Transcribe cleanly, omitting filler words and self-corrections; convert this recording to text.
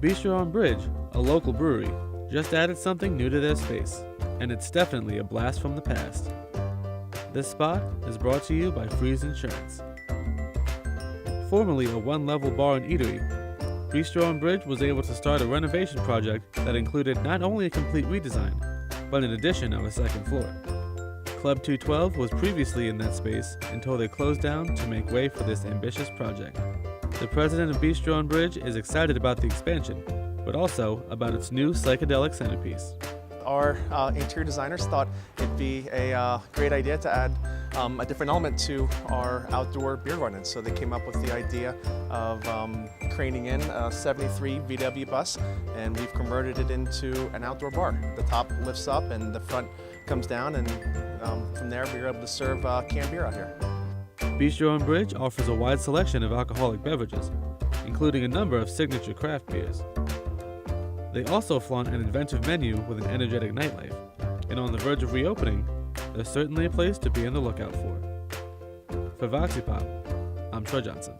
Bistro on Bridge, a local brewery, just added something new to their space, and it's definitely a blast from the past. This spot is brought to you by Freeze Insurance. Formerly a one-level bar and eatery, Bistro on Bridge was able to start a renovation project that included not only a complete redesign, but an addition of a second floor. Club 212 was previously in that space until they closed down to make way for this ambitious project. The president of Bistro on Bridge is excited about the expansion, but also about its new psychedelic centerpiece. Our interior designers thought it'd be a great idea to add a different element to our outdoor beer garden. So they came up with the idea of craning in a 73 VW bus, and we've converted it into an outdoor bar. The top lifts up and the front comes down, and from there we're able to serve canned beer out here. Bistro on Bridge offers a wide selection of alcoholic beverages, including a number of signature craft beers. They also flaunt an inventive menu with an energetic nightlife, and on the verge of reopening, they're certainly a place to be on the lookout for. For Voxy Pop, I'm Troy Johnson.